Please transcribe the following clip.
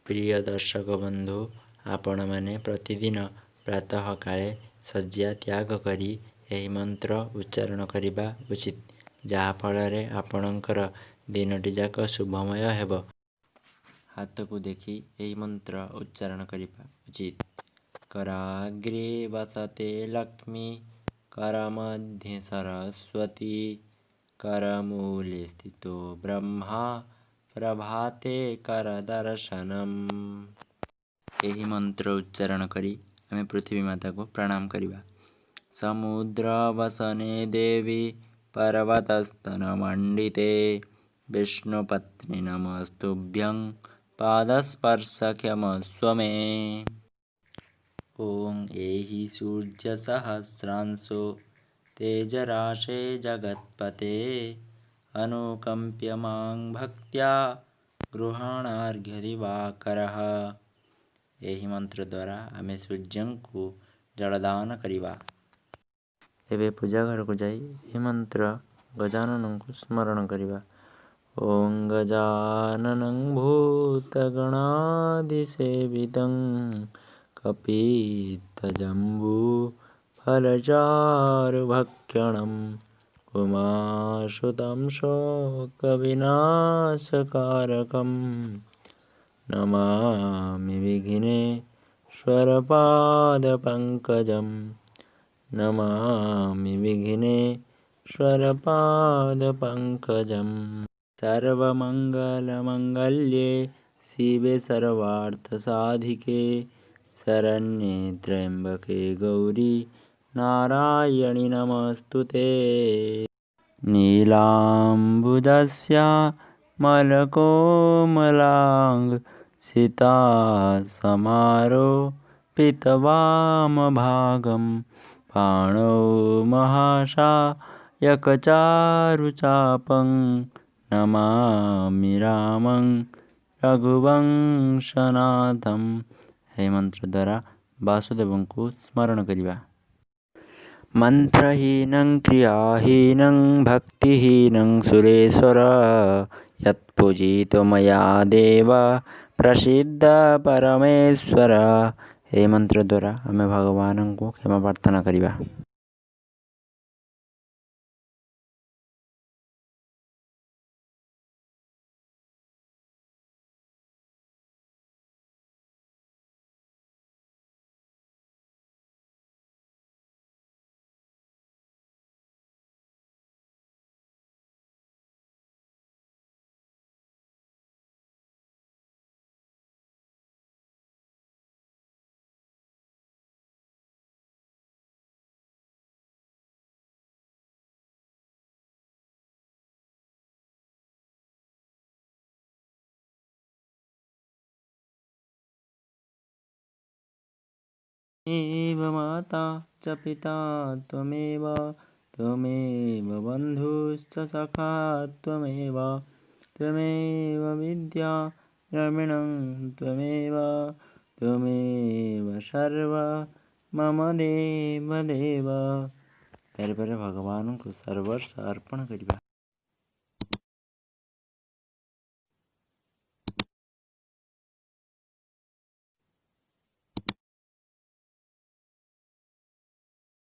ପ୍ରିୟ ଦର୍ଶକ ବନ୍ଧୁ, ଆପଣମାନେ ପ୍ରତିଦିନ ପ୍ରାତଃ କାଳେ ଶଯ୍ୟା ତ୍ୟାଗ କରି ଏହି ମନ୍ତ୍ର ଉଚ୍ଚାରଣ କରିବା ଉଚିତ, ଯାହାଫଳରେ ଆପଣଙ୍କର ଦିନଟି ଯାକ ଶୁଭମୟ ହେବ। ହାତକୁ ଦେଖି ଏହି ମନ୍ତ୍ର ଉଚ୍ଚାରଣ କରିବା ଉଚିତ। କରାଗ୍ରେ ବସତେ ଲକ୍ଷ୍ମୀ, କରମଧ୍ୟେ ସରସ୍ୱତୀ, କରମୂଳେ ସ୍ଥିତୋ ବ୍ରହ୍ମା, ପ୍ରଭାତେ କରଦର୍ଶନମ୍। ଏହି ମନ୍ତ୍ର ଉଚ୍ଚାରଣ କରି ଆମେ ପୃଥିବୀ ମାତାକୁ ପ୍ରଣାମ କରିବା। ସମୁଦ୍ର ବସନେ ଦେବୀ, ପର୍ବତସ୍ତନମଣ୍ଡିତେ, ବିଷ୍ଣୁପତ୍ନୀ ନମସ୍ତୁଭ୍ୟଂ, ପାଦସ୍ପର୍ଶକ୍ଷମସ୍ୱ ମେ। ॐ एहि सूर्यसहस्रांशो तेजराशे जगत्पते, अनुकम्प्य मां भक्त्या गृहाणार्घ୍ୟ ଦିବାକରଃ। ଏହି ମନ୍ତ୍ର ଦ୍ୱାରା ଆମେ ସୂର୍ଯ୍ୟଙ୍କୁ ଜଳଦାନ କରିବା। ଏବେ ପୂଜା ଘରକୁ ଯାଇ ଏହି ମନ୍ତ୍ର ଗଜାନନଙ୍କୁ ସ୍ମରଣ କରିବା। ॐ ଗଜାନନଂ ଭୂତଗଣାଧିସେବିତଂ, କପିତ୍ତଜମ୍बୂଫଲଚାରୁଭକ୍ଷଣं, ଉମାସୁतं ଶୋକविनाशकारकं, ନମାମି ବିଘ୍ନେଶ୍ୱରପାଦପଙ୍କଜं, ନମାମି ବିଘ୍ନେଶ୍ୱରପାଦପଙ୍କଜಂ। सर्वमङ्गलमङ्गल्ये शिवे सर्वार्थसाधिके, शरण्ये त्र्यम्बके गौरी नारायणि नमोऽस्तुते। नीलाम्बुजश्यामलकोमलाङ्ग, सीतासमारोपितवामभागं, पाणौ महासायकचारुचापं, ନମାମି ରାମଂ ରଘୁବଂଶନାଥଂ। ଏହି ମନ୍ତ୍ର ଦ୍ୱାରା ବାସୁଦେବଙ୍କୁ ସ୍ମରଣ କରିବା। ମନ୍ତ୍ରହୀନଂ କ୍ରିୟାହୀନଂ ଭକ୍ତିହୀନଂ ସୁରେଶ୍ୱର, ୟତ୍ପୂଜିତୋ ମୟା ଦେବ ପ୍ରସିଦ୍ଧ ପରମେଶ୍ୱର। ଏହି ମନ୍ତ୍ର ଦ୍ୱାରା ଆମେ ଭଗବାନଙ୍କୁ କ୍ଷମା ପ୍ରାର୍ଥନା କରିବା। त्वमेव माता च पिता त्वमेव, त्वमेव बन्धुश्च सखा त्वमेव, त्वमेव विद्या द्रविणं त्वमेव, त्वमेव सर्वं मम देव देव। ତାପରେ ଭଗବାନଙ୍କୁ ସର୍ବସ୍ୱ ଅର୍ପଣ କରିବା।